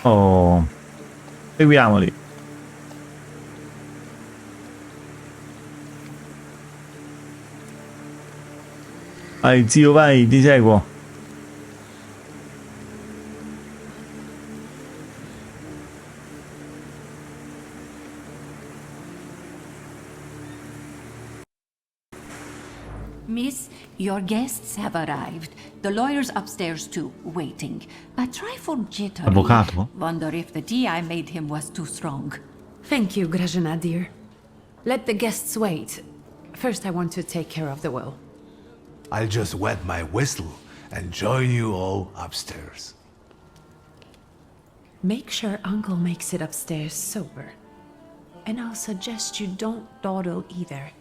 Oh, seguiamoli. Vai, zio, vai, ti seguo. Miss, your guests have arrived. The lawyer's upstairs too, waiting. A trifle jittery. Avvocato? Wonder if the tea I made him was too strong. Thank you, Grajana dear. Let the guests wait. First, I want to take care of the will. I'll just wet my whistle and join you all upstairs. Make sure Uncle makes it upstairs sober. And I'll suggest you don't dawdle either.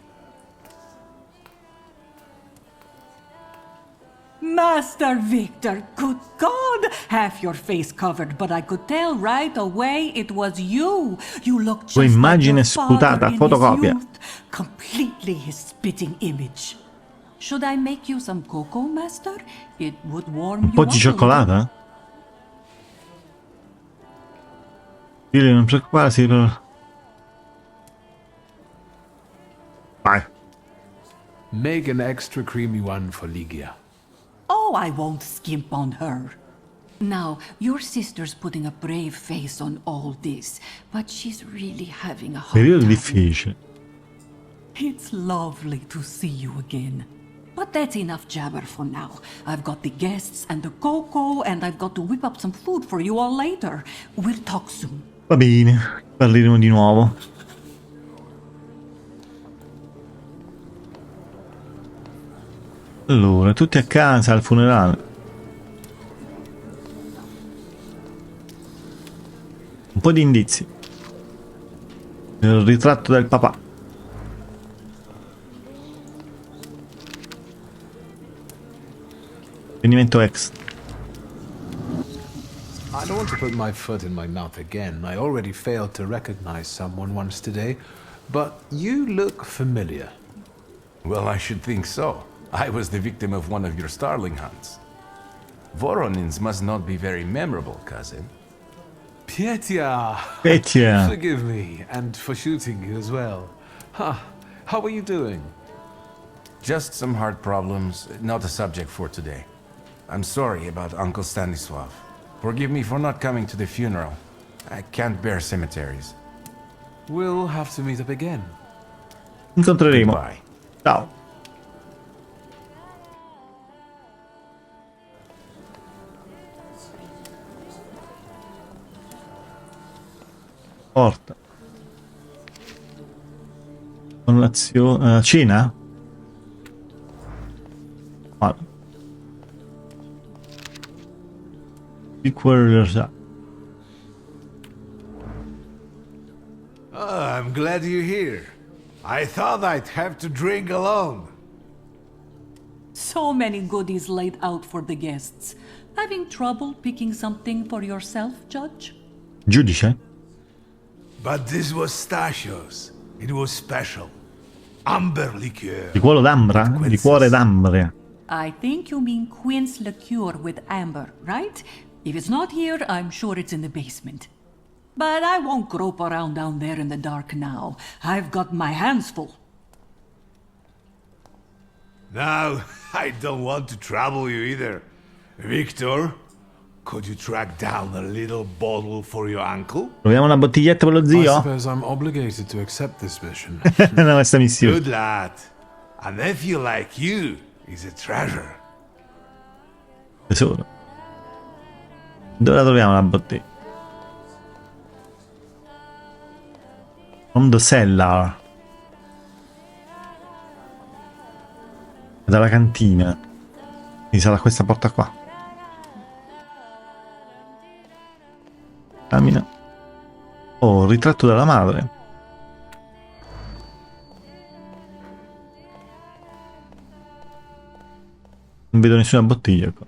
Master Victor, good God! Half your face covered, but I could tell right away it was you. You look just Tua like immagine your sputata, father in fotocopia. his youth. Completely his spitting image. Should I make you some cocoa, Master? It would warm Un you po' up di a little. cioccolata? Dile, non preoccuparsi per... Vai. Make an extra creamy one for Ligia. Oh, I won't skimp on her. Now, your sister's putting a brave face on all this, but she's really having a hard Periodo time. difficile. It's lovely to see you again. But that's enough jabber for now. I've got the guests and the cocoa, and I've got to whip up some food for you all later. We'll talk soon. Va bene, parleremo di nuovo. Allora, tutti a casa al funerale. Un po' di indizi. Il ritratto del papà. Avvenimento ex. I don't want to put my foot in my mouth again. I already failed to recognize someone once today, but you look familiar. Well, I should think so. I was the victim of one of your starling hunts. Voronins must not be very memorable, cousin. Pietia! Pietia. Forgive me, and for shooting you as well. How are you doing? Just some heart problems, not a subject for today. I'm sorry about Uncle Stanislav. Forgive me for not coming to the funeral. I can't bear cemeteries. We'll have to meet up again. Incontreremo. Goodbye. Ciao. Porta. Colazione. Cena? Vado. I'm glad you're here. I thought I'd have to drink alone. So many goodies laid out for the guests. Having trouble picking something for yourself, Judge? Giudice? But this was Stasios. It was special. Amber liqueur. Liquore d'ambra? Liquore d'ambra. I think you mean quince liqueur with amber, right? If it's not here, I'm sure it's in the basement. But I won't grope around down there in the dark now. I've got my hands full. Now, I don't want to trouble you either. Victor, could you track down a little bottle for your uncle? Proviamo una bottiglietta per lo I zio? suppose I'm obligated to accept this mission. No, questa missione. Good lad. A nephew like you is a treasure. Tesoro. Dove la troviamo la bottiglia? From the cellar. Dalla cantina. Mi sarà questa porta qua. Cammina. Oh, il ritratto della madre. Non vedo nessuna bottiglia qua.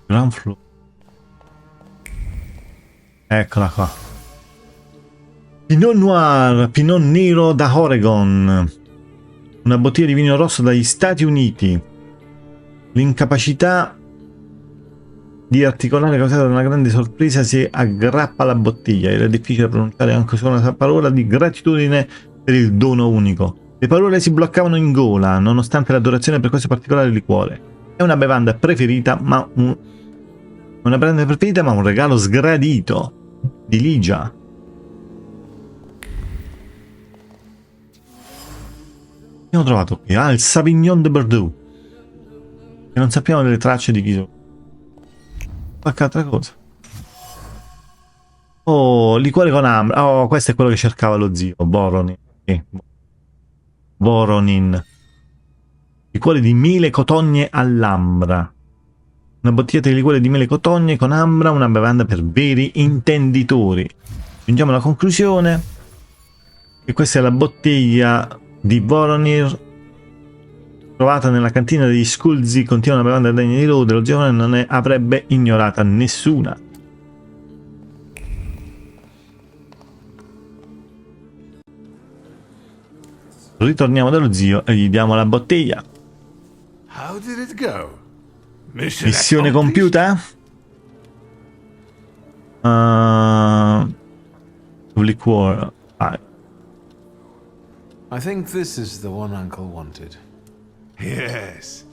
Grand Floor. Eccola qua. Pinot Noir, Pinot Nero da Oregon. Una bottiglia di vino rosso dagli Stati Uniti. L'incapacità di articolare causata da una grande sorpresa si aggrappa alla bottiglia. Era difficile pronunciare anche solo una parola di gratitudine per il dono unico. Le parole si bloccavano in gola, nonostante l'adorazione per questo particolare liquore. È una bevanda preferita, ma un regalo sgradito di Ligia. Abbiamo trovato qui il Sauvignon de Bordeaux, e non sappiamo delle tracce di chi sono. Qualche altra cosa. Oh, liquore con ambra. Oh, questo è quello che cercava lo zio Voronin. Voronin. Liquore di mele cotogne all'ambra. Una bottiglietta di liquore di mele cotogne con ambra, una bevanda per veri intenditori. Giungiamo alla conclusione che questa è la bottiglia di Voronir trovata nella cantina degli Sculzi. Contiene una bevanda degna di lode, lo giovane non ne avrebbe ignorata nessuna. Ritorniamo dallo zio e gli diamo la bottiglia. How did it go? Missione compiuta? Liquore. I think this is the one Uncle wanted. Yes.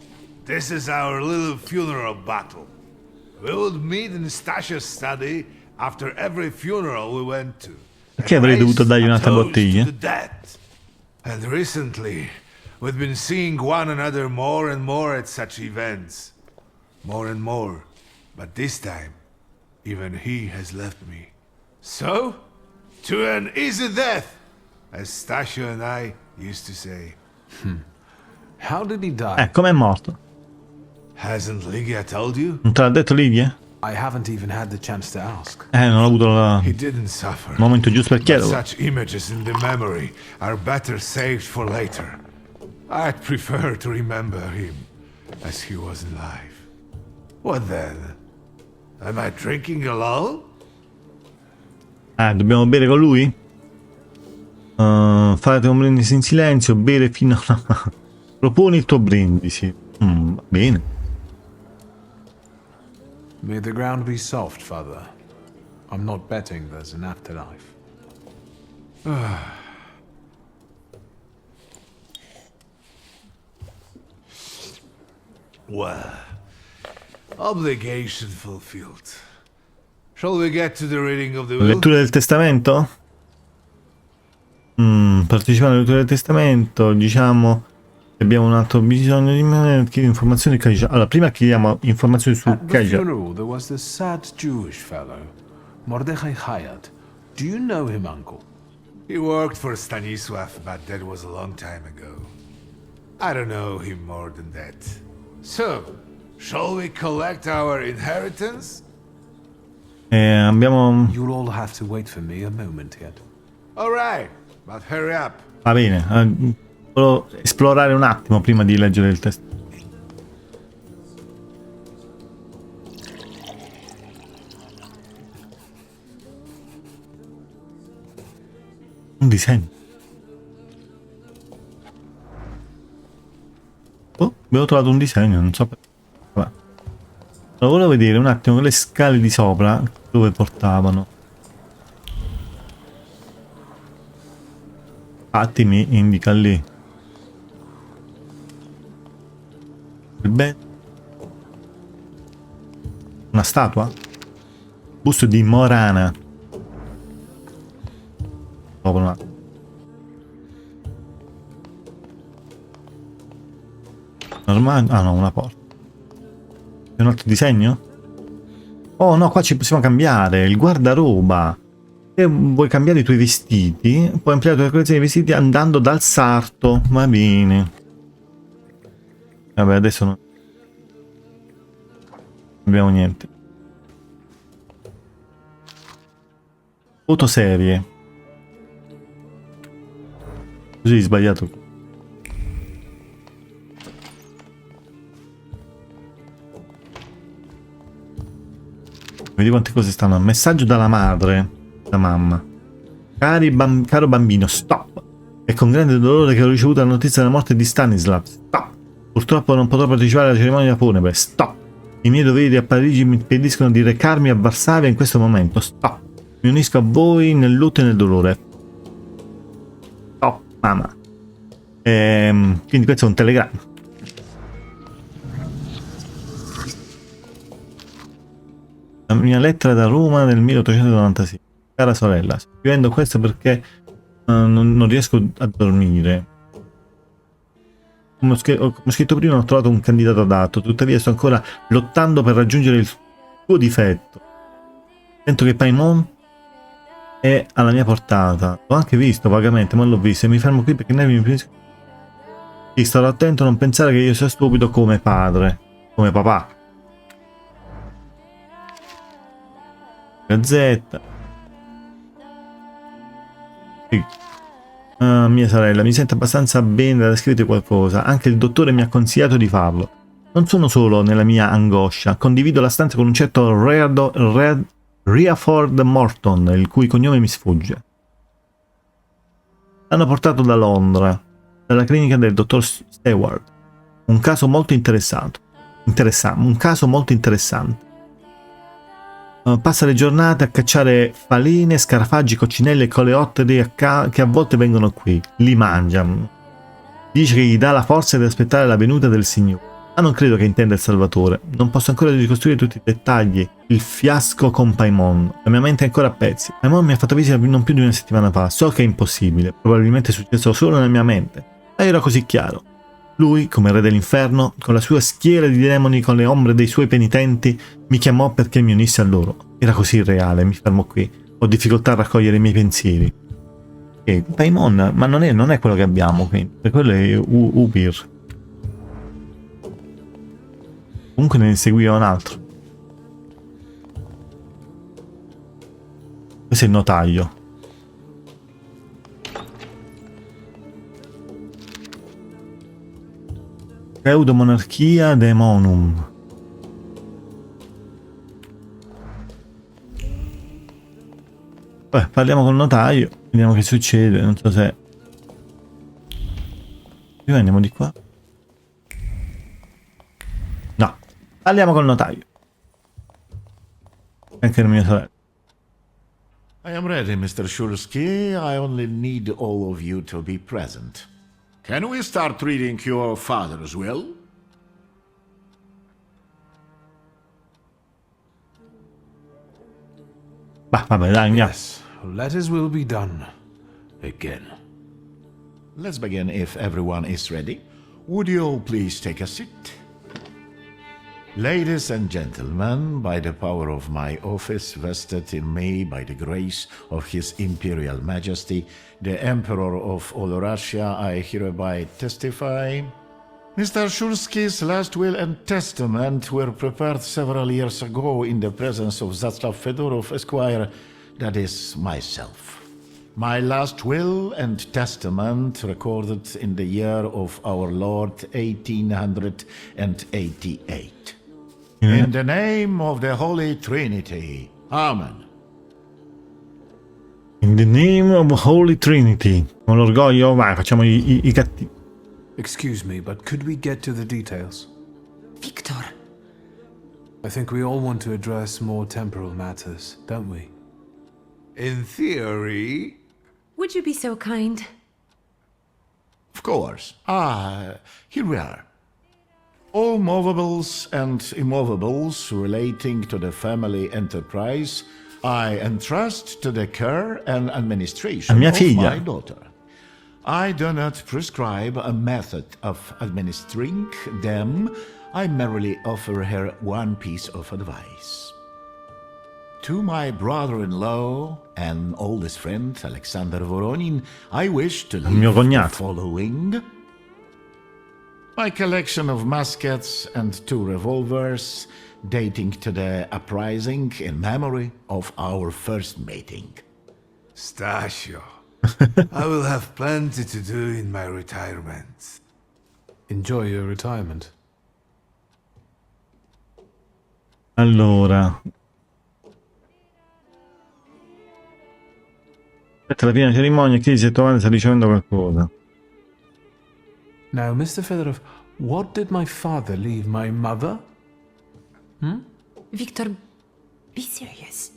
This is our little funeral battle. We would meet in Stasha's study after every funeral we went to. Perché avrei dovuto dargli un'altra Toast bottiglia? to the dead. And recently, we've been seeing one another more and more at such events. More and more. But this time, even he has left me. So, to an easy death, as Stasha and I used to say. How did he die? Com'è morto? Hasn't Lygia told you? Non te l'ha detto Lidia? I haven't even had the chance to ask. Non ho avuto He didn't suffer. il momento giusto per But chiederlo. such images in the memory are better saved for later. I'd prefer to remember him as he was alive. What then? Am I drinking alone? Dobbiamo bere con lui? Fate un brindisi in silenzio, bere fino a... Proponi il tuo brindisi. Va bene. May the ground be soft, Father. I'm not betting there's an afterlife. Well, obligation fulfilled. Shall we get to the reading of the will? Lettura del testamento? Partecipare alla lettura del testamento, diciamo che abbiamo un altro bisogno di informazioni. Allora, prima chiediamo informazioni su At the Kaja. funeral, there was this sad Jewish fellow, Mordechai Hayat. Do you know him, Uncle? He worked for Stanisław, but that was a long time ago. I don't know him more than that. So, shall we collect our inheritance? Abbiamo... You'll all have to wait for me a moment yet. All right, but hurry up. Va bene. Volevo esplorare un attimo prima di leggere il testo. Un disegno. Oh, abbiamo trovato un disegno, non so perché. Vabbè. Allora, volevo vedere un attimo le scale di sopra dove portavano. Infatti mi indica lì. Una statua? Busto di Morana. Normale. Ah no, una porta. È un altro disegno? Oh no, qua ci possiamo cambiare. Il guardaroba. Se vuoi cambiare i tuoi vestiti, puoi ampliare la tua collezione di vestiti andando dal sarto. Va bene. Vabbè, adesso non abbiamo niente. Fotoserie. Così sbagliato. Vedi quante cose stanno. Messaggio dalla madre. Da mamma. Caro bambino, stop. È con grande dolore che ho ricevuto la notizia della morte di Stanislav. Stop. Purtroppo non potrò partecipare alla cerimonia funebre. Stop. I miei doveri a Parigi mi impediscono di recarmi a Varsavia in questo momento. Stop. Mi unisco a voi nel lutto e nel dolore. Stop, mamma. Quindi questo è un telegramma. La mia lettera da Roma del 1896. Cara sorella, sto scrivendo questo perché non riesco a dormire. Come ho scritto prima, ho trovato un candidato adatto, tuttavia sto ancora lottando per raggiungere il suo difetto. Sento che Paimon è alla mia portata. L'ho anche visto vagamente, ma l'ho visto e mi fermo qui perché i nervi mi finiscono. Sì, starò attento a non pensare che io sia stupido come padre, come papà. Gazzetta. Sì. Mia sorella, mi sento abbastanza bene da scrivere qualcosa. Anche il dottore mi ha consigliato di farlo. Non sono solo nella mia angoscia. Condivido la stanza con un certo Riaford Morton, il cui cognome mi sfugge. L'hanno portato da Londra, dalla clinica del dottor Stewart. Un caso molto interessante. Un caso molto interessante. Passa le giornate a cacciare faline, scarafaggi, coccinelle e coleotteri che a volte vengono qui. Li mangia. Dice che gli dà la forza di aspettare la venuta del Signore. Ma non credo che intenda il Salvatore. Non posso ancora ricostruire tutti i dettagli. Il fiasco con Paimon. La mia mente è ancora a pezzi. Paimon mi ha fatto visita non più di una settimana fa. So che è impossibile. Probabilmente è successo solo nella mia mente. Ma era così chiaro. Lui, come re dell'inferno, con la sua schiera di demoni, con le ombre dei suoi penitenti, mi chiamò perché mi unissi a loro. Era così irreale, mi fermo qui. Ho difficoltà a raccogliere i miei pensieri. E Paimon, ma non è quello che abbiamo qui. Quello è Upir. Comunque ne seguiva un altro. Questo è il notaio. Pseudomonarchia Demonum. Beh, parliamo col notaio, vediamo che succede, non so se... Prima andiamo di qua. No, parliamo col notaio. Anche la mia sorella. I am ready, Mr. Shulsky. I only need all of you to be present. Can we start reading your father's will? Bah, vabbè, dai, andiamo. Yes, let his will be done. Again. Let's begin if everyone is ready. Would you all please take a seat? Ladies and gentlemen, by the power of my office vested in me by the grace of His Imperial Majesty, the Emperor of all Russia, I hereby testify. Mr. Shulsky's last will and testament were prepared several years ago in the presence of Zaslav Fedorov, Esquire, that is, myself. My last will and testament recorded in the year of our Lord 1888. In the name of the Holy Trinity. Amen. In the name of Holy Trinity. Con l'orgoglio, vai, facciamo i cattivi. Excuse me, but could we get to the details? Victor. I think we all want to address more temporal matters, don't we? In theory, Would you be so kind? Of course. Here we are. All movables and immovables relating to the family enterprise I entrust to the care and administration A mia of figlia. my daughter. I do not prescribe a method of administering them. I merely offer her one piece of advice. To my brother-in-law and oldest friend, Alexander Voronin, I wish to leave mio the cognato. following. My collection of muskets and 2 revolvers dating to the uprising in memory of our first meeting. Stasio, I will have plenty to do in my retirement. Enjoy your retirement. Allora. Aspetta la prima cerimonia, chiedi se tua madre sta ricevendo qualcosa. Now, Mr. Fedorov, what did my father leave my mother? Victor, be serious.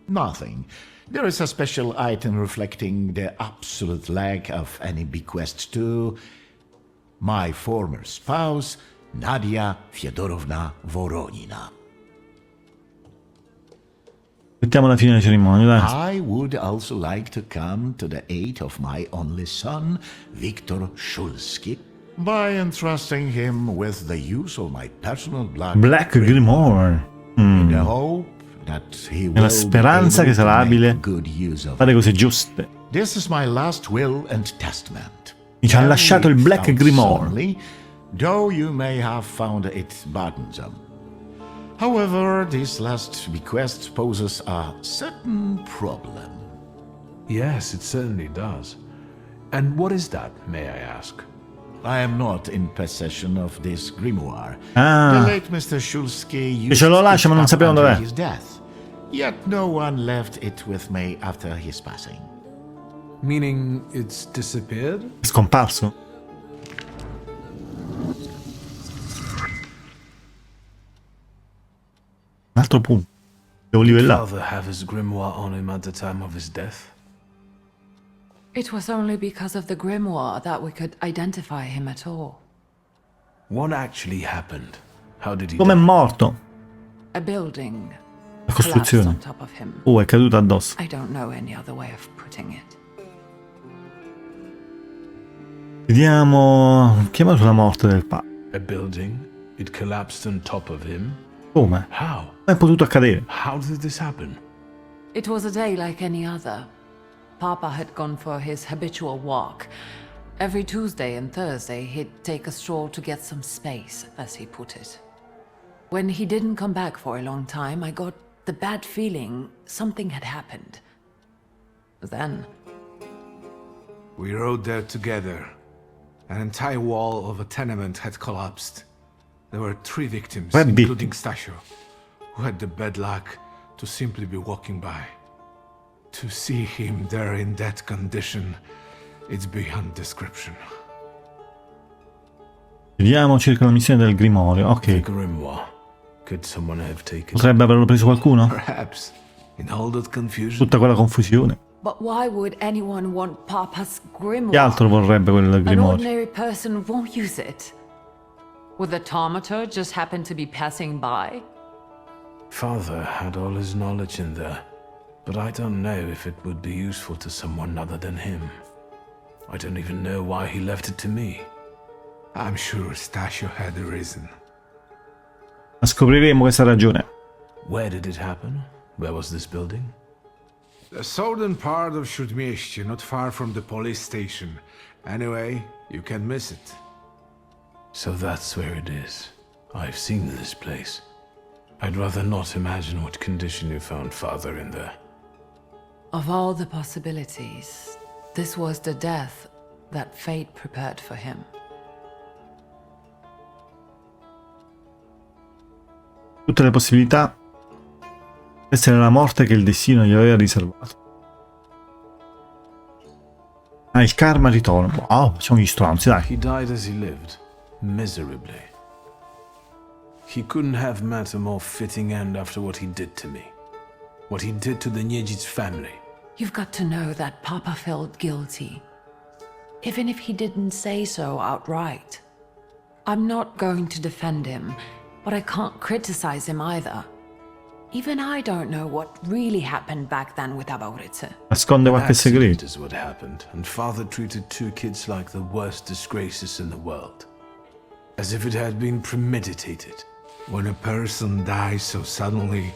Nothing. There is a special item reflecting the absolute lack of any bequest to my former spouse, Nadia Fyodorovna Voronina. Mettiamo la fine della cerimonia, dai. I would also like to come to the aid of my only son, Viktor Shulsky, by entrusting him with the use of my personal Black Grimoire. in the hope that he will Nella speranza be che able sarà to make abile good use of fare it. cose giuste. This is my last will and testament. Mi ci ha lasciato il Black Carried out Grimoire. solemnly, though you may have found it burdensome. However, this last bequest poses a certain problem. Yes, it certainly does. And what is that, may I ask? I am not in possession of this grimoire. Ah. The late Mr. Shulsky used ce lo lascia, it ma non up sappiamo until dov'è. his death. Yet no one left it with me after his passing. Meaning it's disappeared? È scomparso? Un altro punto. Devo Did livellare. father have his grimoire on him at the time of his death? It was only because of the grimoire that we could identify him at all. What actually happened? How did he Come è die? morto? A building La collapsed costruzione. on top of him. È caduto addosso. I don't know any other way of putting it. Vediamo. Chiama sulla morte del padre. A building? It collapsed on top of him? Come? How? Come è potuto accadere? How did this happen? It was a day like any other. Papa had gone for his habitual walk. Every Tuesday and Thursday, he'd take a stroll to get some space, as he put it. When he didn't come back for a long time, I got the bad feeling something had happened. Then, We rode there together. An entire wall of a tenement had collapsed. There were 3 victims, What bit? including Stasio, who had the bad luck to simply be walking by. To see him there in that condition, it's beyond description. Vediamo circa la missione del Grimorio. The Ok. grimoire. Could someone have taken it? Potrebbe averlo preso qualcuno? Perhaps, in all that confusion, Tutta quella confusione. but why would anyone want Papa's Chi grimoire? altro vorrebbe quel An Grimorio? ordinary person won't use it. Would the Taumaturg just happen to be passing by? Father had all his knowledge in there, but I don't know if it would be useful to someone other than him. I don't even know why he left it to me. I'm sure Stasio had a reason. Ma scopriremo questa ragione. Where did it happen? Where was this building? The southern part of Śródmieście, not far from the police station. Anyway, you can miss it. So that's where it is. I've seen this place. I'd rather not imagine what condition you found Father in there. Of all the possibilities, this was the death that fate prepared for him. Tutte le possibilità. Questa era la morte che il destino gli aveva riservato. Ah, il karma ritorna. Wow, facciamo gli stronzi, dai. He died as he lived, miserably. He couldn't have met a more fitting end after what he did to me. What he did to the Niedzic family. You've got to know that Papa felt guilty, even if he didn't say so outright. I'm not going to defend him, but I can't criticize him either. Even I don't know what really happened back then with Abaurice. Nasconde qualche Accident segreto. is what happened, and Father treated 2 kids like the worst disgraces in the world. As if it had been premeditated. When a person dies so suddenly,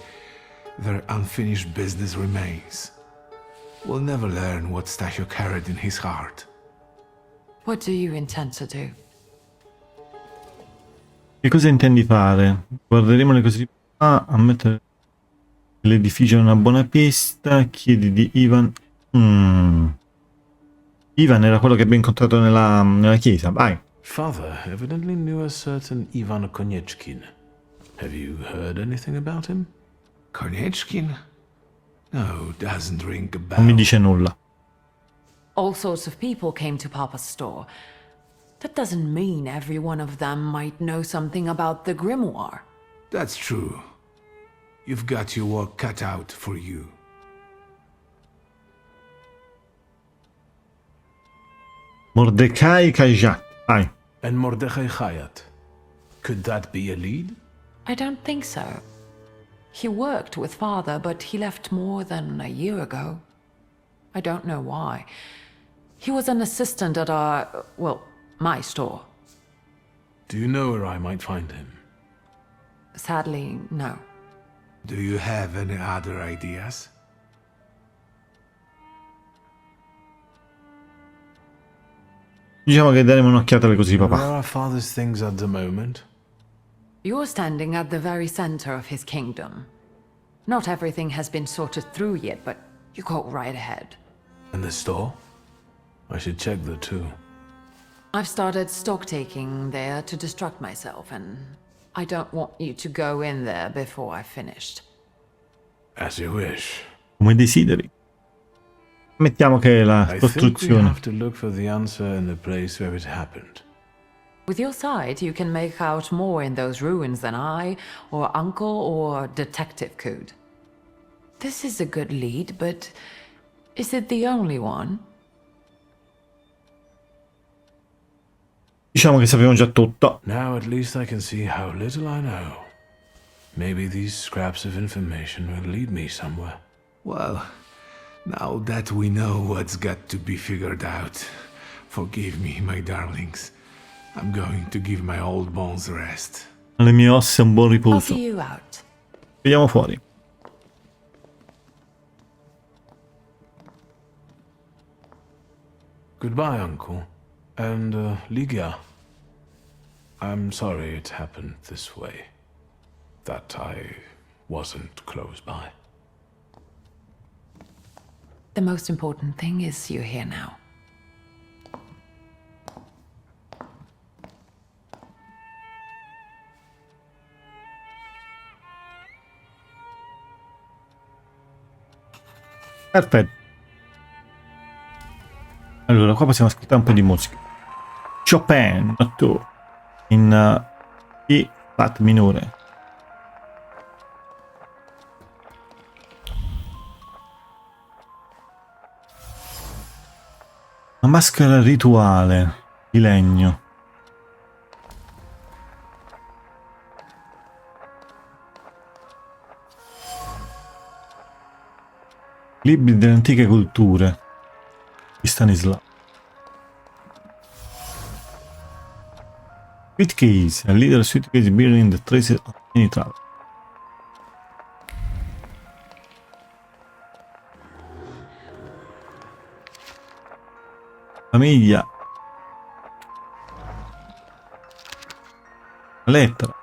their unfinished business remains. We'll never learn what Stasio carried in his heart. What do you intend to do? Che cosa intendi fare? Guarderemo le cose di prima, ammettere che l'edificio è una buona pista, chiedi di Ivan. Ivan era quello che abbiamo incontrato nella chiesa, vai. Father evidently knew a certain Ivan Konieczkin. Have you heard anything about him? Konieczkin? No, doesn't ring a Non mi bell. dice nulla. All sorts of people came to Papa's store. That doesn't mean every one of them might know something about the grimoire. That's true. You've got your work cut out for you. Mordecai Kajak. Vai. And Mordechai Chayat. Could that be a lead? I don't think so. He worked with father, but he left more than a year ago. I don't know why. He was an assistant at our, well, my store. Do you know where I might find him? Sadly, no. Do you have any other ideas? Diciamo che daremo un'occhiata alle cose di Where papà. are father's things at the moment? You're standing at the very center of his kingdom. Not everything has been sorted through yet, but you go right ahead. And the store? I should check the two. I've started stock taking there to distract myself, and I don't want you to go in there before I've finished. As you wish. Come desideri. Mettiamo che la I think we costruzione. have to look for the answer in the place where it happened. With your sight, you can make out more in those ruins than I, or Uncle, or Detective could. This is a good lead, but is it the only one? Diciamo che sappiamo già tutto. Now at least I can see how little I know. Maybe these scraps of information will lead me somewhere. Well, now that we know what's got to be figured out, forgive me, my darlings. I'm going to give my old bones a rest. Alle mie ossa un buon I'll riposo. see you out. Vediamo fuori. Goodbye, Uncle. And, Ligia. I'm sorry it happened this way. That I wasn't close by. The most important thing is you're here now. Perfetto. Allora, qua possiamo ascoltare un po' di musica. Chopin, notturno, in E flat minore. Una maschera rituale di legno. Libri delle antiche culture di Stanislav. Sweet Case, a leader of Sweet Case bearing the traces of many travel. Famiglia. Lettera.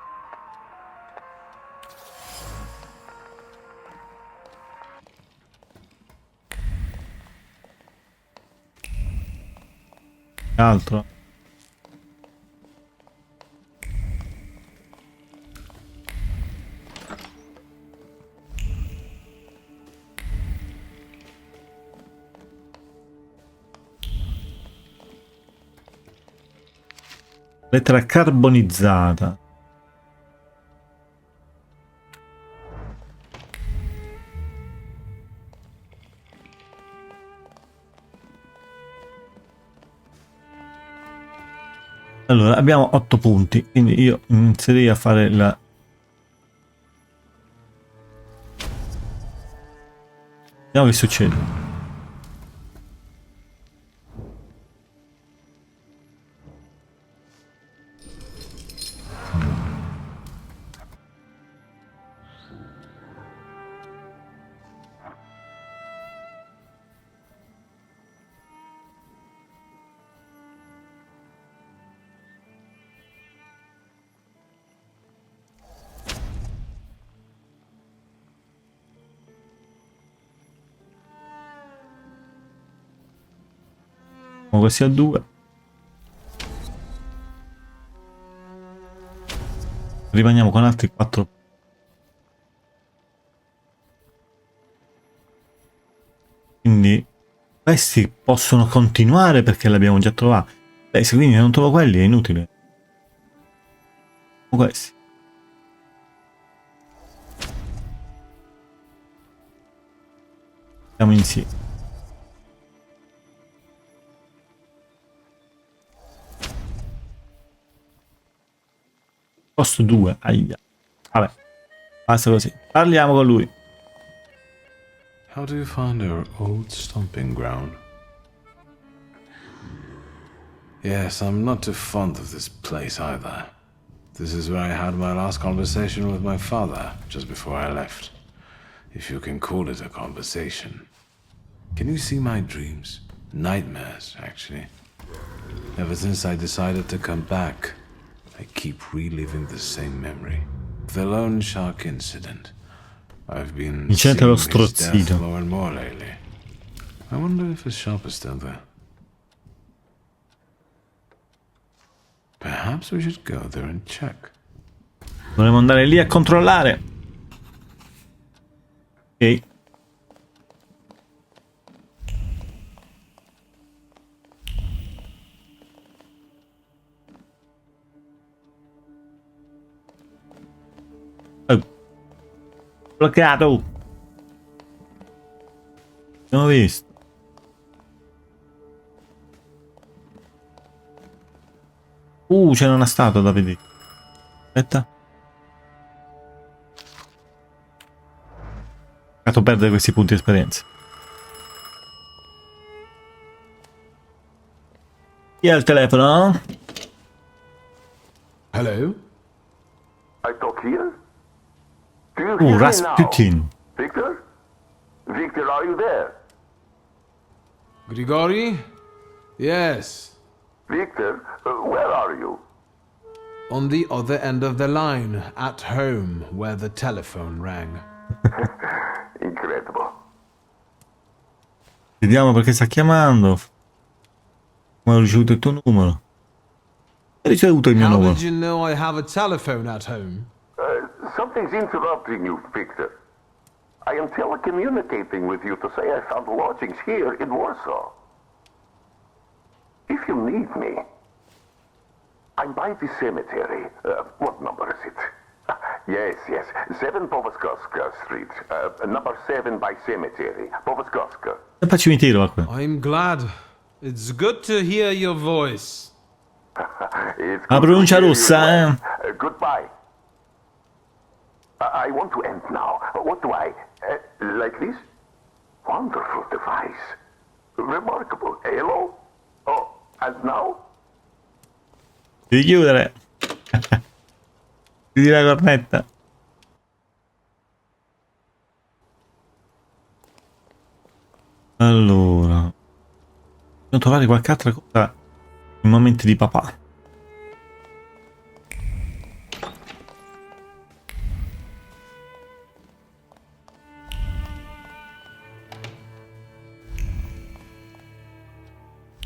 Altro. Lettera carbonizzata. Allora, abbiamo 8 punti, quindi io inizierei a fare la... Vediamo che succede. Questi a 2. Rimaniamo con altri 4. Quindi questi possono continuare perché li abbiamo già trovati. Beh, se quindi non trovo quelli è inutile. Questi. Siamo insieme. Posto 2. Aia. Vabbè. Basta così. Parliamo con lui. How do you find our old stomping ground? Yes, I'm not too fond of this place either. This is where I had my last conversation with my father, just before I left. If you can call it a conversation. Can you see my dreams? Nightmares, actually. Ever since I decided to come back, I keep reliving the same memory. The loan shark incident. I've been Dicete seeing lo his death strozzito. more and more lately. I wonder if his shop is still there. Perhaps we should go there and check. Dovremmo andare lì a controllare. Ok. Oh. Bloccato. Abbiamo visto. C'era una statua da vedere. Aspetta. Fatto perdere questi punti di esperienza. Chi ha il telefono? Hello? I talk here? Do you hear me now? Rasputin. Victor? Victor, are you there? Grigori? Yes. Victor, where are you? On the other end of the line, at home, where the telephone rang. Incredible. Vediamo perché sta chiamando. Come ho ricevuto il tuo numero? Hai ricevuto il mio How numero? did you know I have a telephone at home? Something's interrupting you, Victor. I am telecommunicating with you to say I found lodgings here in Warsaw. If you need me, I'm by the cemetery. What number is it? Yes, 7 Povaskowska Street. Number 7 by cemetery. Povaskowska. Sempre al cimitero, qua. I'm glad. It's good to hear your voice. It's La good pronuncia to hear you russa, well. Goodbye. I want to end now. What do I... like this? Wonderful device. Remarkable. Hello? Oh, and now? Devi chiudere. Chiudi la cornetta. Allora. Devo trovare qualche altra cosa in momenti di papà.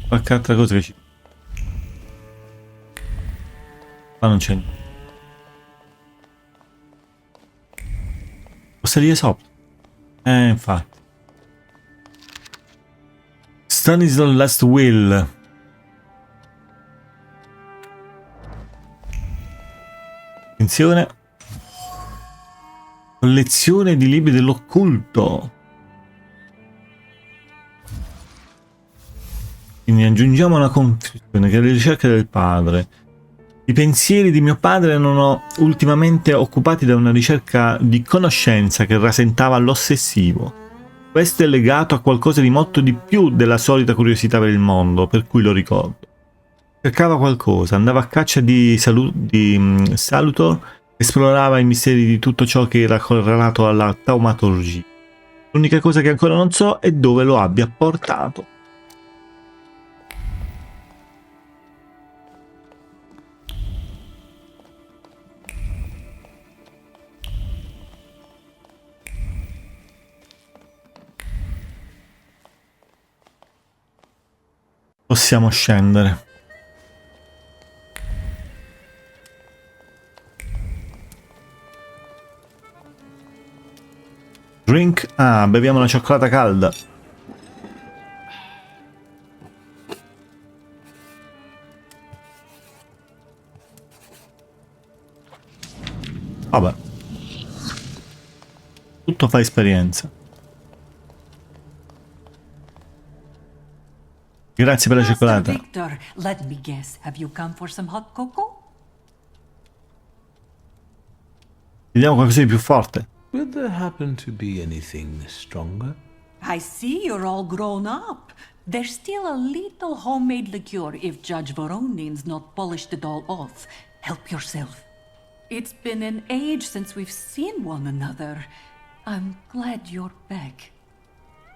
Qualche altra cosa che ci... Ma non c'è niente. Può salire sopra. Infatti. Stanislaw Last Will. Attenzione. Collezione di libri dell'occulto. Quindi aggiungiamo una confusione che è la ricerca del padre. I pensieri di mio padre erano ultimamente occupati da una ricerca di conoscenza che rasentava l'ossessivo. Questo è legato a qualcosa di molto di più della solita curiosità per il mondo, per cui lo ricordo. Cercava qualcosa, andava a caccia di Salutor, esplorava i misteri di tutto ciò che era correlato alla taumaturgia. L'unica cosa che ancora non so è dove lo abbia portato. Possiamo scendere. Drink. Ah, beviamo una cioccolata calda. Vabbè. Tutto fa esperienza. Grazie per la Master cioccolata. Victor, let me guess. Have you come for some hot cocoa? Vediamo qualcosa di più forte. Will there happen to be anything stronger? I see you're all grown up. There's still a little homemade liqueur if Judge Voronin's not polished it all off. Help yourself. It's been an age since we've seen one another. I'm glad you're back.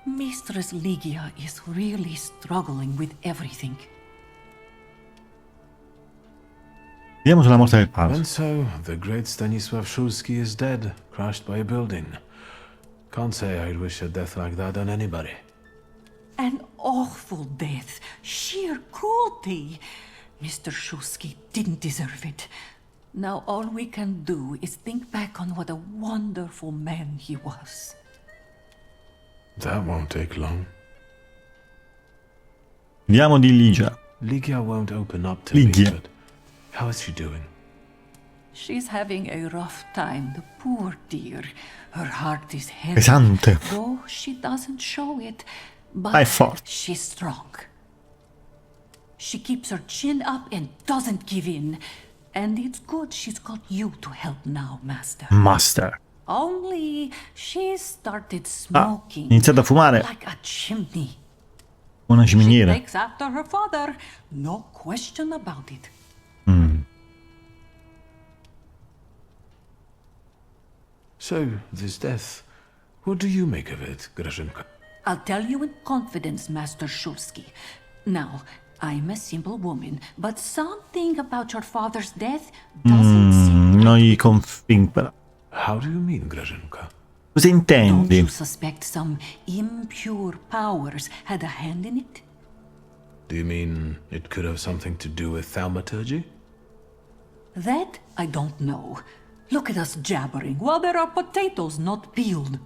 Mistress Ligia is really struggling with everything. Vediamo sulla morte del padre. And so, the great Stanisław Szulski is dead, crushed by a building. Can't say I'd wish a death like that on anybody. An awful death. Sheer cruelty. Mr. Szulski didn't deserve it. Now all we can do is think back on what a wonderful man he was. That won't take long. Vediamo di Ligia. Ligia won't open up to Ligia. me, but how is she doing? She's having a rough time, the poor dear. Her heart is heavy, Pesante. though she doesn't show it. But Dai forte. she's strong. She keeps her chin up and doesn't give in. And it's good she's got you to help now, Master. Master. Only she started Ah, smoking. iniziato a fumare. Like a chimney. Una She ciminiera. takes after her father. No question about it. So, this death, what do you make of it, Grażynka? I'll tell you in confidence, Master Szulski. Now, I'm a simple woman, but something about your father's death doesn't seem Non gli convincono. How do you mean, Grażynka? Cosa Don't intendi? you suspect some impure powers had a hand in it? Do you mean it could have something to do with thaumaturgy? That I don't know. Look at us jabbering while there are potatoes not peeled.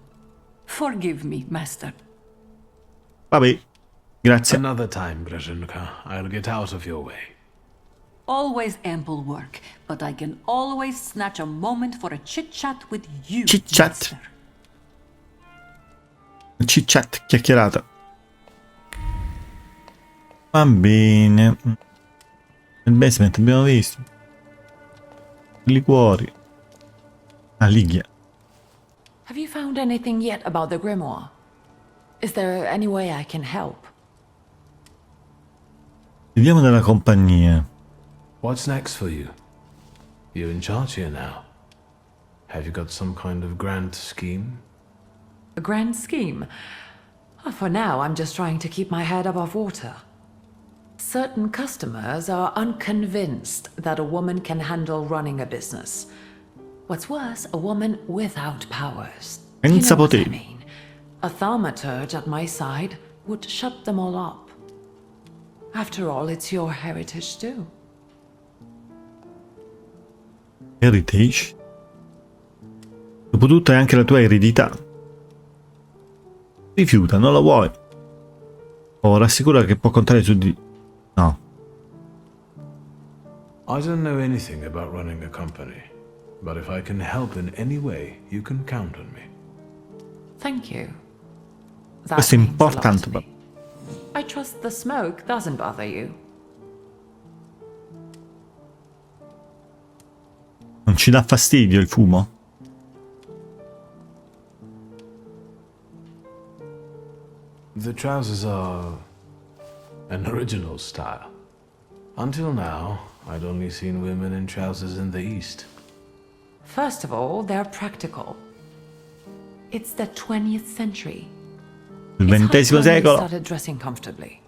Forgive me, Master. Vabbè. Grazie. Another time, Grażynka. I'll get out of your way. Always ample work, but I can always snatch a moment for a chit-chat with you, Chit-chat. Master. Chit-chat, chiacchierata. Va bene. Nel basement abbiamo visto. Liquori. Ah, Ligia. Have you found anything yet about the grimoire? Is there any way I can help? Vediamo della compagnia. What's next for you? You're in charge here now. Have you got some kind of grand scheme? A grand scheme? For now, I'm just trying to keep my head above water. Certain customers are unconvinced that a woman can handle running a business. What's worse, a woman without powers. You Senza know what I poteri. mean? A thaumaturge at my side would shut them all up. After all, it's your heritage too. Heritage. Dopotutto è anche la tua eredità. Rifiuta, non la vuoi. Oh, rassicura che può contare su di... No. I don't know anything about running a company, but if I can help in any way, you can count on me. Thank you. That Questo è means a lot importante. to me. I trust the smoke doesn't bother you. Non ci dà fastidio il fumo? The trousers are an original style. Until now, I'd only seen women in trousers in the East. First of all, they're practical. It's the 20th century. Il It's high XX time we secolo. started dressing comfortably.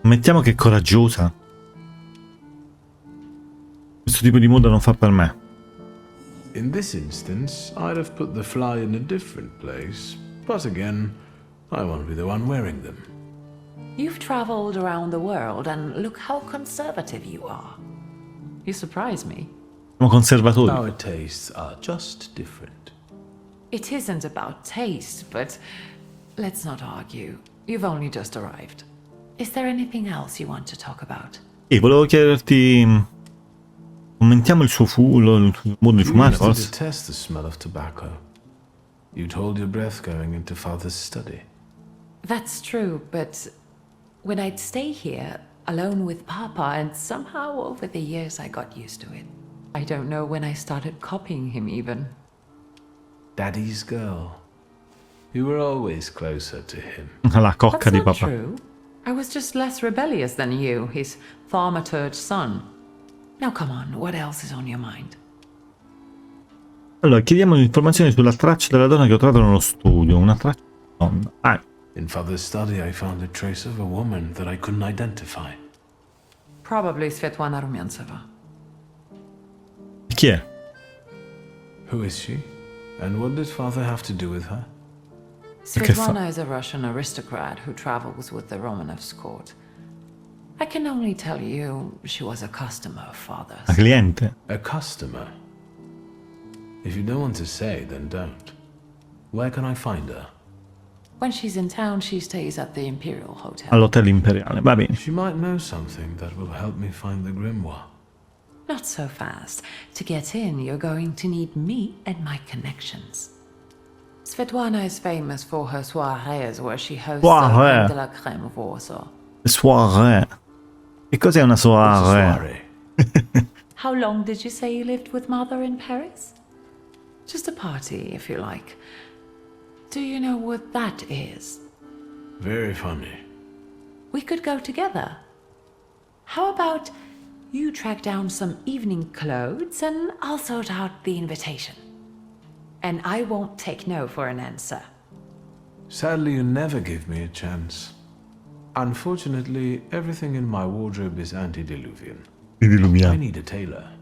Ammettiamo che è coraggiosa. Questo tipo di moda non fa per me. In this instance, I'd have put the fly in a different place, but again, I won't be the one wearing them. You've traveled around the world, and look how conservative you are. You surprise me. Siamo conservatori. Our tastes are just different. It isn't about taste, but let's not argue. You've only just arrived. Is there anything else you want to talk about? E volevo chiederti... Commentiamo il suo il modo di You fumare, used to forse? detest the smell of tobacco. You'd hold your breath going into father's study. That's true, but when I'd stay here, alone with Papa, and somehow over the years I got used to it. I don't know when I started copying him even. Daddy's girl. You were always closer to him. La cocca That's di not papà. true. I was just less rebellious than you, his thaumaturge son. Now come on, what else is on your mind? Allora, chiediamo informazioni sulla traccia della donna che ho trovato nello studio. Una traccia di donna. Ah, In Father's study, I found a trace of a woman that I couldn't identify. Probably Svetlana Rumyantseva. chi è? Who is she? And what did Father have to do with her? Svetlana is a Russian aristocrat who travels with the Romanovs' court. I can only tell you she was a customer of Father's. La cliente? A customer? If you don't want to say, then don't. Where can I find her? When she's in town, she stays at the Imperial Hotel. All'hotel imperiale, va bene. She might know something that will help me find the grimoire. Not so fast. To get in, you're going to need me and my connections. Svetlana is famous for her soirées where she hosts Soirée. the Crème de la Crème of Warsaw. Soirée. Che cos'è una What's a soirée? soirée? How long did you say you lived with Mother in Paris? Just a party, if you like. Do you know what that is? Very funny. We could go together. How about you track down some evening clothes and I'll sort out the invitation? And I won't take no for an answer. Sadly, you never give me a chance. Unfortunately, everything in my wardrobe is antediluvian. Di I diluviano. need a tailor.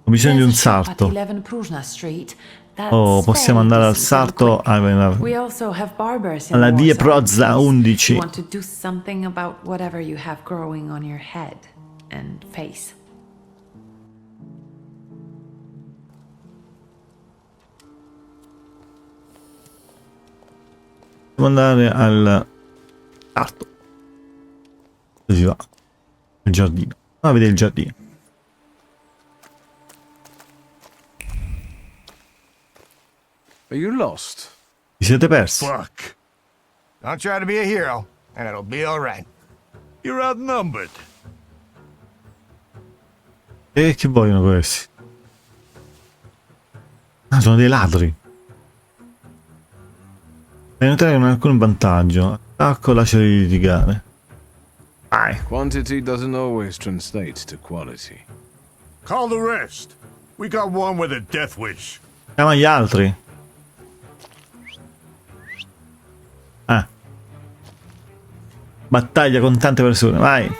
Ho bisogno di un There's a shop sarto. At 11 Prusna Street. That's Oh, possiamo very andare al decent and sarto quick. We also have barbers in alla Vie Warsaw. Prozza 11. You want to do something about whatever you have growing on your head and face. Devo andare al sarto. Dove si va? Il giardino. Ah, vedere il giardino. Are you lost? Vi siete persi? Fuck. I'll try to be a hero, and it'll be alright. You're outnumbered. E che vogliono questi? Ah, sono dei ladri. Devi notare che non ha alcun vantaggio. Attacco, lasciali litigare. Vai. Quantity doesn't always translate to quality. Call the rest. We got one with a death wish. Chiama gli altri. Ah. Battaglia con tante persone, vai.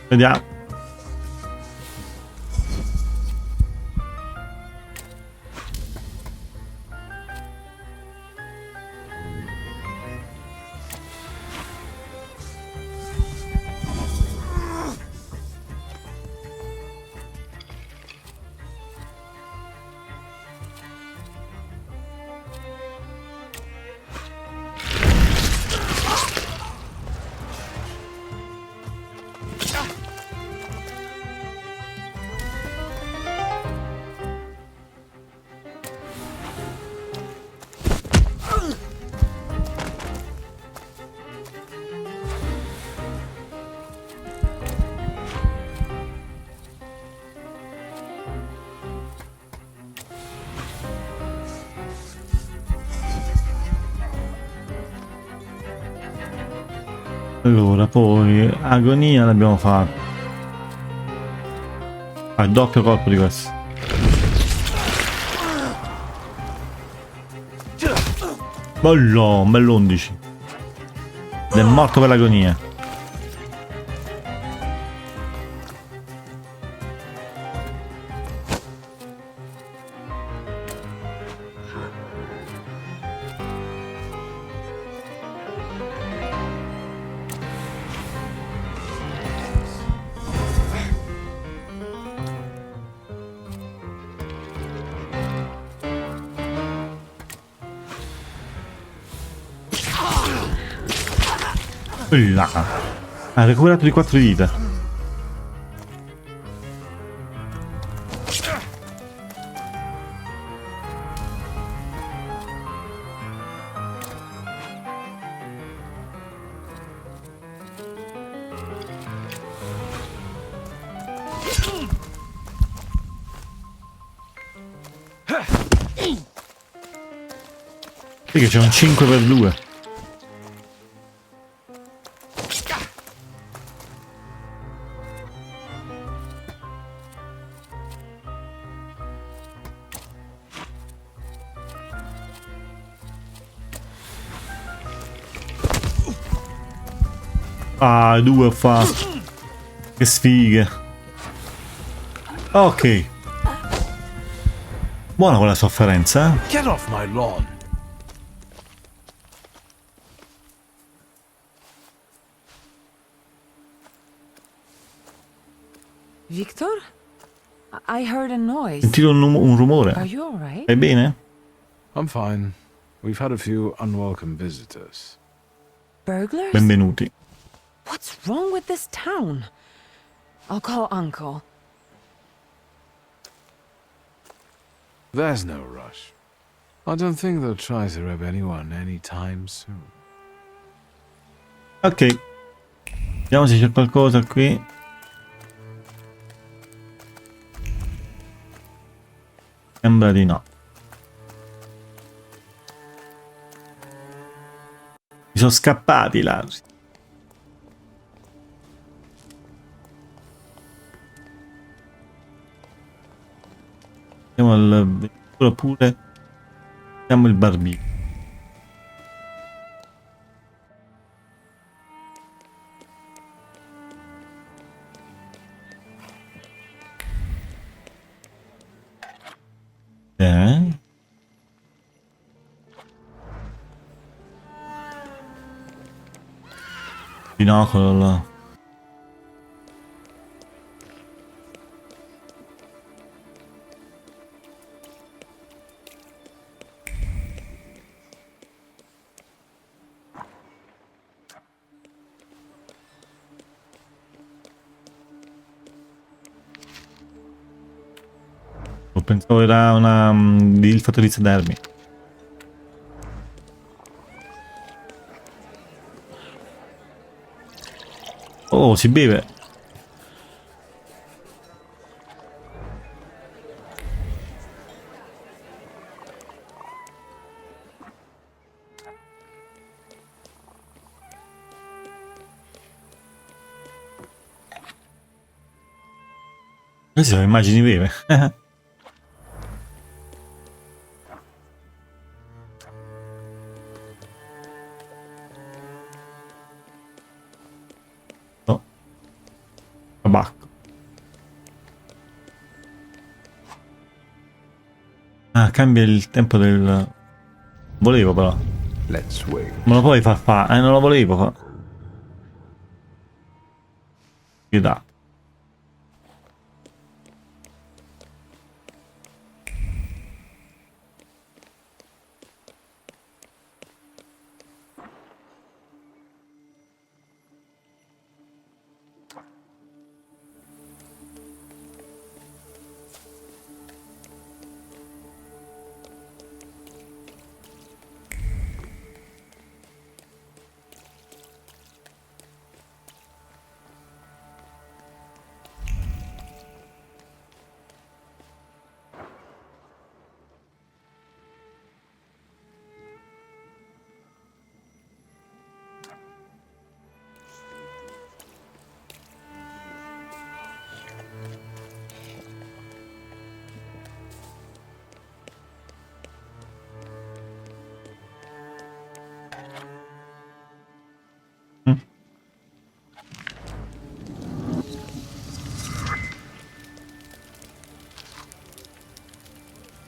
Vediamo. Allora, poi agonia l'abbiamo fatto. Ah, doppio colpo di questo. Bello, un bell'11. Ed è morto per l'agonia. Là. Ha recuperato di 4 dita. Sì che c'è un 5x2. Ah, 2 fa. Che sfighe. Ok. Buona quella sofferenza, eh? Get off my lawn. Victor? I heard a noise. Sentito un rumore. Are you alright? Stai bene? I'm fine. We've had a few unwelcome visitors. Burglars? Benvenuti. What's wrong with this town? I'll call Uncle. There's no rush. I don't think they'll try to rob anyone anytime soon. Ok. Vediamo se c'è qualcosa qui. Sembra di no. Mi sono scappati i ladri. Andiamo al veicolo pure. Siamo il barbino. Binocolo là. Pensavo era una il fatto di sedermi. Oh, si beve. Queste sono immagini vere. No. Tabacco. Ah, cambia il tempo del... Volevo però. Let's wait. Me lo puoi far fare? Non lo volevo fare. Pietà.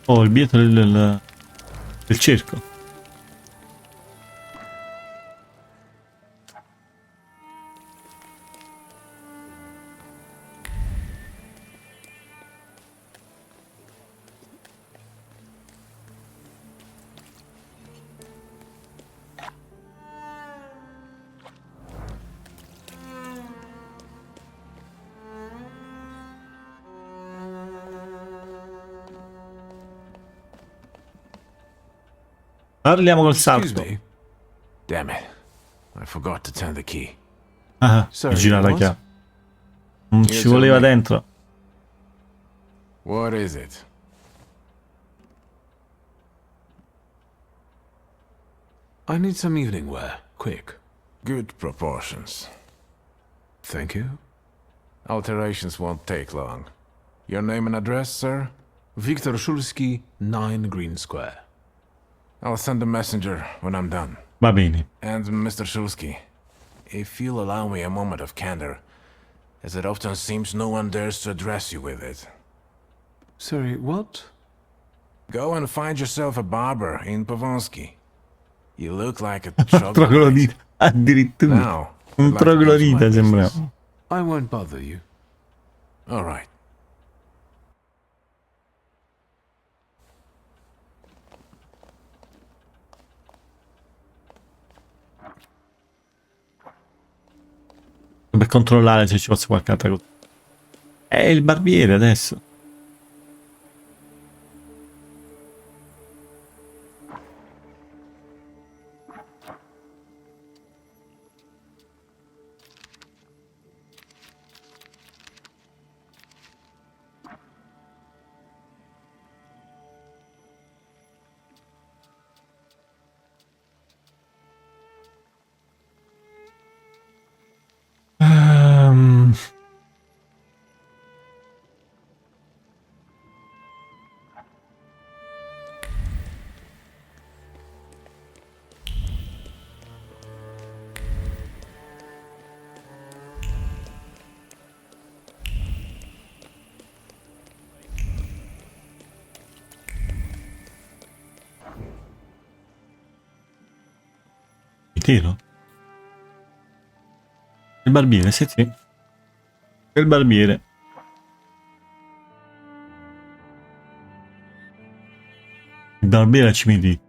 Oh, il biglietto del circo. Parliamo col Excuse salto. me. Damn it. I forgot to turn the key. Ah, Sorry, gira la what? chiave. Non ci Io voleva sono- dentro. What is it? I need some evening wear. Quick. Good proportions. Thank you. Alterations won't take long. Your name and address, sir? Viktor Shulsky, 9 Green Square. I'll send a messenger when I'm done. Va bene. And Mr. Shulsky, if you'll allow me a moment of candor, as it often seems no one dares to address you with it. Sorry, what? Go and find yourself a barber in Povonsky. You look like a troglodyte. Troglodita. Addirittura. Now, Un I'd like to go to my troglodita business. sembrava. I won't bother you. All right. Per controllare se ci fosse qualche altra cosa. È il barbiere adesso. Tiro? Il barbiere, sì sì. Il barbiere. Il barbiere al cimitero.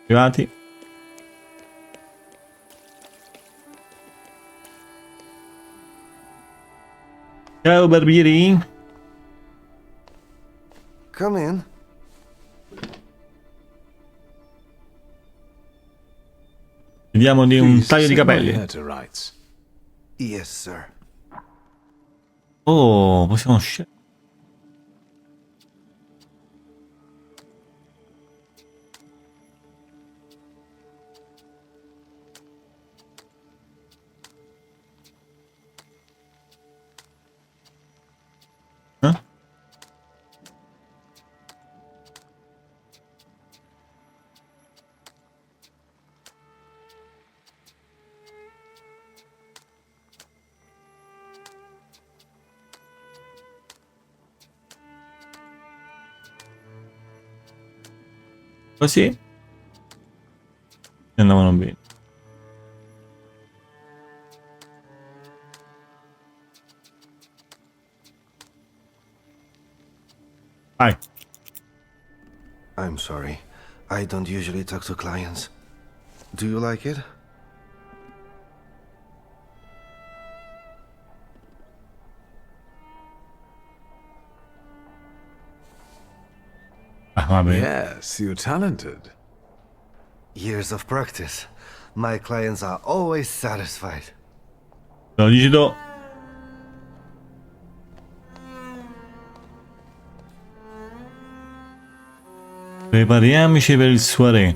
Arrivati. Ciao barbieri. Come in. Vediamo di un taglio di set my capelli. hair to rights. Yes, sir. Oh, possiamo scegliere. Così andavano bene. Vai. I'm sorry. I don't usually talk to clients. Do you like it? Va bene. Yes, you're talented. Years of practice. My clients are always satisfied. Lo dici tu. Prepariamoci per il soirée.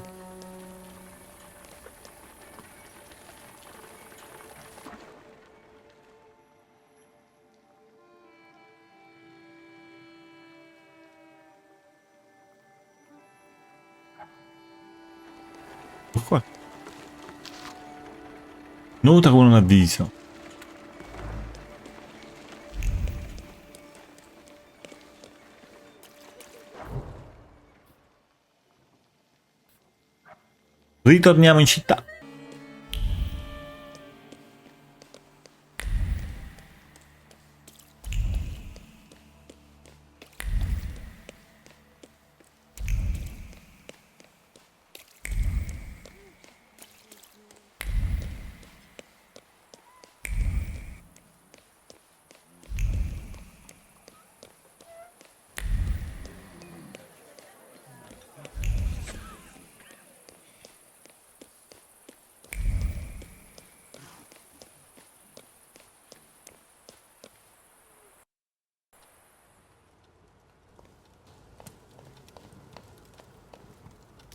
Qua. Nota con un avviso. Ritorniamo in città.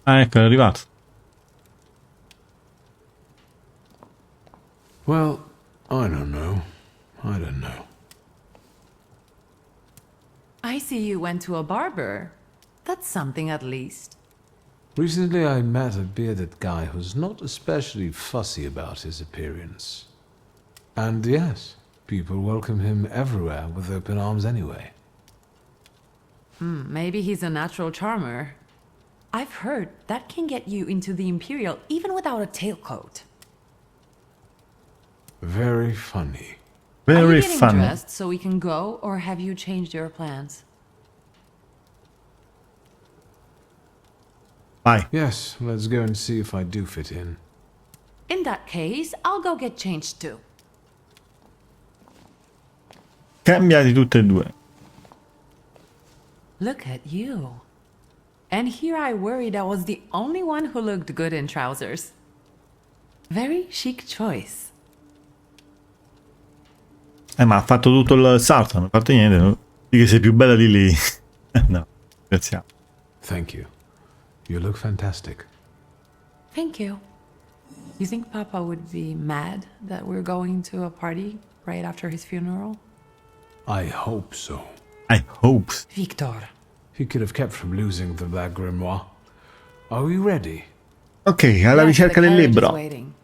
Ah, ecco, è arrivato. Well, I don't know. I don't know. I see you went to a barber. That's something at least. Recently I met a bearded guy who's not especially fussy about his appearance. And yes, people welcome him everywhere with open arms anyway. Maybe he's a natural charmer. I've heard that can get you into the Imperial even without a tailcoat. Very funny. Are you Very getting fun. dressed so we can go, or have you changed your plans? Vai. Yes, let's go and see if I do fit in. In that case, I'll go get changed too. Cambiati tutte e due. Look at you. And here I worried I was the only one who looked good in trousers. Very chic choice. Ma ha fatto tutto il salto, non ha fatto niente. No? Di che sei più bella di lì. No, grazie. Thank you. You look fantastic. Thank you. You think Papa would be mad that we're going to a party right after his funeral? I hope so. I hope. Victor. He could have kept from losing the Black Grimoire. Are we ready? Ok, alla Yes, ricerca the del carriage is libro. waiting.